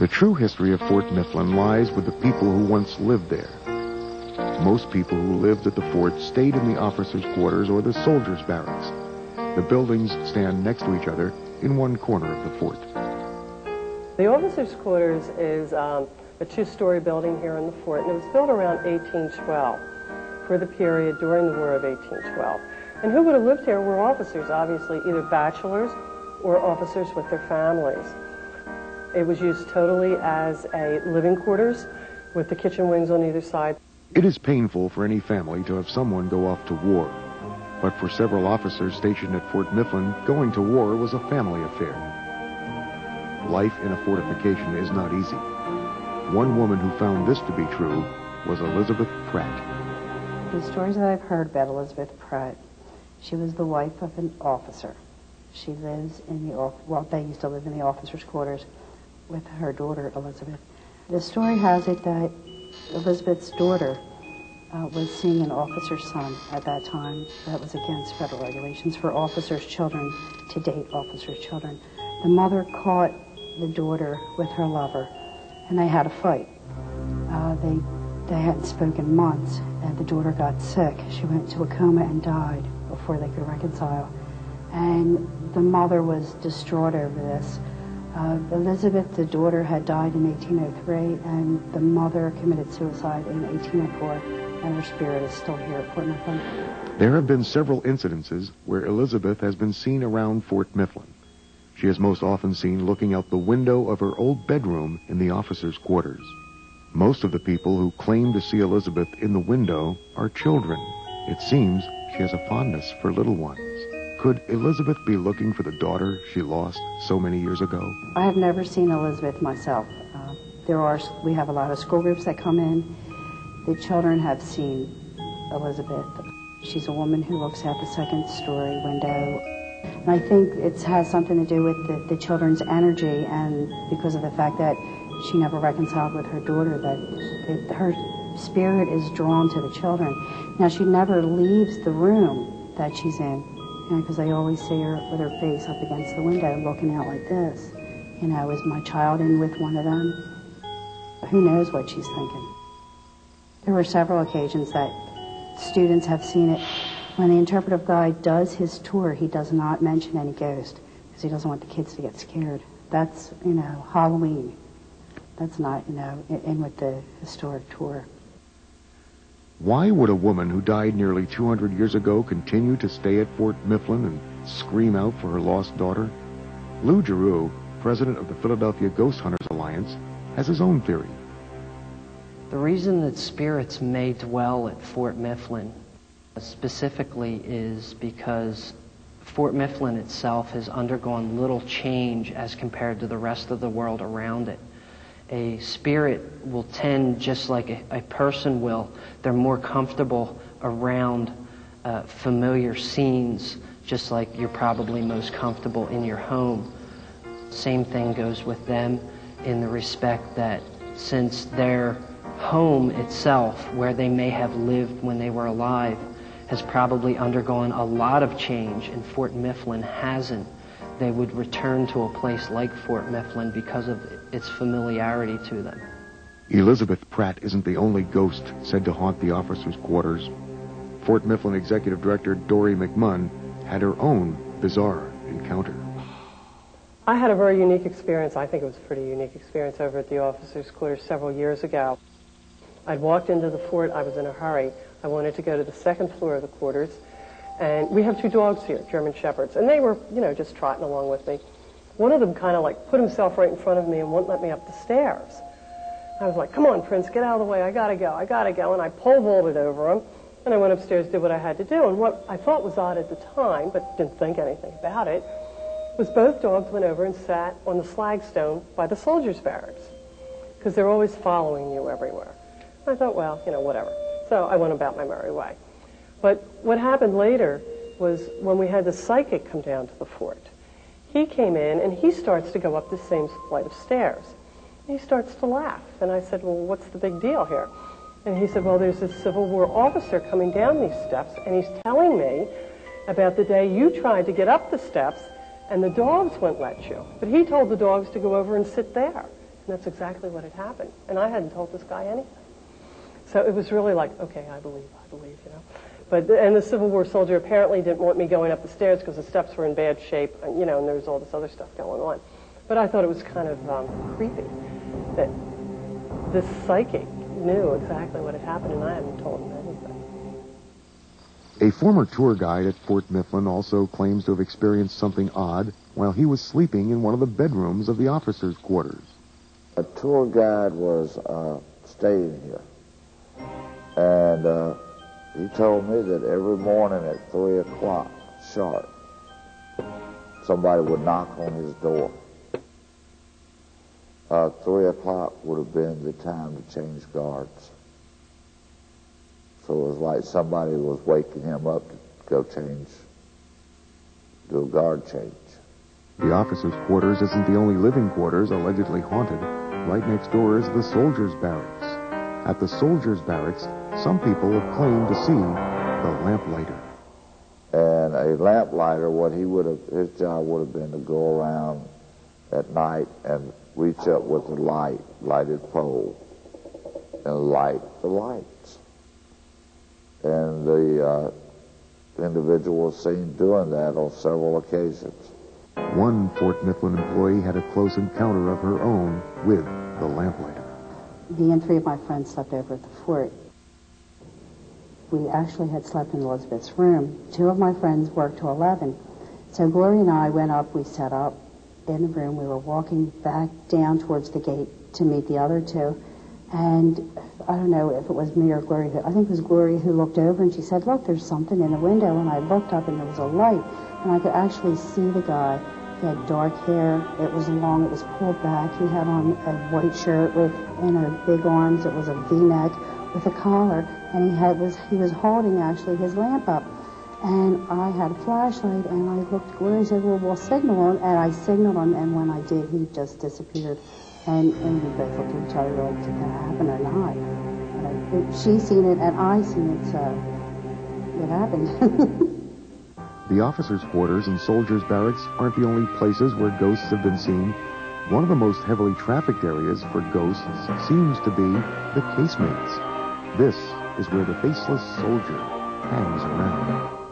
The true history of Fort Mifflin lies with the people who once lived there. Most people who lived at the fort stayed in the officers' quarters or the soldiers' barracks. The buildings stand next to each other in one corner of the fort. The officers' quarters is a two-story building here in the fort, and it was built around 1812 for the period during the War of 1812. And who would have lived here were officers, obviously, either bachelors or officers with their families. It was used totally as a living quarters with the kitchen wings on either side. It is painful for any family to have someone go off to war. But for several officers stationed at Fort Mifflin, going to war was a family affair. Life in a fortification is not easy. One woman who found this to be true was Elizabeth Pratt. The stories that I've heard about Elizabeth Pratt, she was the wife of an officer. She lives in they used to live in the officers' quarters with her daughter, Elizabeth. The story has it that Elizabeth's daughter was seeing an officer's son at that time. That was against federal regulations for officers' children to date officers' children. The mother caught the daughter with her lover, and they had a fight. They hadn't spoken months, and the daughter got sick. She went into a coma and died before they could reconcile. And the mother was distraught over this. Elizabeth, the daughter, had died in 1803, and the mother committed suicide in 1804, and her spirit is still here at Fort Mifflin. There have been several incidences where Elizabeth has been seen around Fort Mifflin. She is most often seen looking out the window of her old bedroom in the officers' quarters. Most of the people who claim to see Elizabeth in the window are children. It seems she has a fondness for little ones. Could Elizabeth be looking for the daughter she lost so many years ago? I have never seen Elizabeth myself. We have a lot of school groups that come in. The children have seen Elizabeth. She's a woman who looks out the second-story window. And I think it has something to do with the children's energy, and because of the fact that she never reconciled with her daughter, that her spirit is drawn to the children. Now, she never leaves the room that she's in, because I always see her with her face up against the window looking out like this. Is my child in with one of them? Who knows what she's thinking? There were several occasions that students have seen it. When the interpretive guide does his tour, he does not mention any ghost because he doesn't want the kids to get scared. That's, Halloween. That's not, in with the historic tour. Why would a woman who died nearly 200 years ago continue to stay at Fort Mifflin and scream out for her lost daughter? Lou Giroux, president of the Philadelphia Ghost Hunters Alliance, has his own theory. The reason that spirits may dwell at Fort Mifflin specifically is because Fort Mifflin itself has undergone little change as compared to the rest of the world around it. A spirit will tend, just like a person will, they're more comfortable around familiar scenes, just like you're probably most comfortable in your home. Same thing goes with them in the respect that since their home itself, where they may have lived when they were alive, has probably undergone a lot of change, and Fort Mifflin hasn't, they would return to a place like Fort Mifflin because of its familiarity to them. Elizabeth Pratt isn't the only ghost said to haunt the officers' quarters. Fort Mifflin Executive Director Dory McMunn had her own bizarre encounter. I had a very unique experience. I think it was a pretty unique experience over at the officers' quarters several years ago. I'd walked into the fort. I was in a hurry. I wanted to go to the second floor of the quarters. And we have two dogs here, German Shepherds, and they were, just trotting along with me. One of them kind of put himself right in front of me and wouldn't let me up the stairs. I was like, come on, Prince, get out of the way, I gotta go. And I pole vaulted over him, and I went upstairs, did what I had to do. And what I thought was odd at the time, but didn't think anything about it, was both dogs went over and sat on the flagstone by the soldiers' barracks, because they're always following you everywhere. I thought, well, whatever. So I went about my merry way. But what happened later was when we had the psychic come down to the fort, he came in and he starts to go up the same flight of stairs. And he starts to laugh. And I said, well, what's the big deal here? And he said, well, there's this Civil War officer coming down these steps, and he's telling me about the day you tried to get up the steps and the dogs wouldn't let you. But he told the dogs to go over and sit there. And that's exactly what had happened. And I hadn't told this guy anything. So it was really like, okay, I believe, you know. And the Civil War soldier apparently didn't want me going up the stairs because the steps were in bad shape, you know, and there was all this other stuff going on. But I thought it was kind of creepy that this psychic knew exactly what had happened, and I hadn't told him anything. A former tour guide at Fort Mifflin also claims to have experienced something odd while he was sleeping in one of the bedrooms of the officers' quarters. A tour guide was staying here, and he told me that every morning at 3 o'clock sharp, somebody would knock on his door. 3 o'clock would have been the time to change guards. So it was like somebody was waking him up to go do a guard change. The officers' quarters isn't the only living quarters allegedly haunted. Right next door is the soldiers' barracks. At the soldiers' barracks, some people have claimed to see the lamplighter. And a lamplighter, his job would have been to go around at night and reach up with a lighted pole, and light the lights. And the individual was seen doing that on several occasions. One Fort Mifflin employee had a close encounter of her own with the lamplighter. Me and 3 of my friends slept over at the fort. We actually had slept in Elizabeth's room. 2 of my friends worked till 11. So Gloria and I went up, we set up in the room. We were walking back down towards the gate to meet the other 2. And I don't know if it was me or Gloria. I think it was Gloria who looked over and she said, look, there's something in the window. And I looked up and there was a light. And I could actually see the guy. He had dark hair. It was long. It was pulled back. He had on a white shirt with, big arms. It was a V-neck with a collar. And he was holding actually his lamp up. And I had a flashlight and I looked at Gloria and said, well, we'll signal him. And I signaled him. And when I did, he just disappeared. And we both looked at each other like, did that happen or not? She seen it and I seen it, so it happened. The officers' quarters and soldiers' barracks aren't the only places where ghosts have been seen. One of the most heavily trafficked areas for ghosts seems to be the casemates. This is where the faceless soldier hangs around.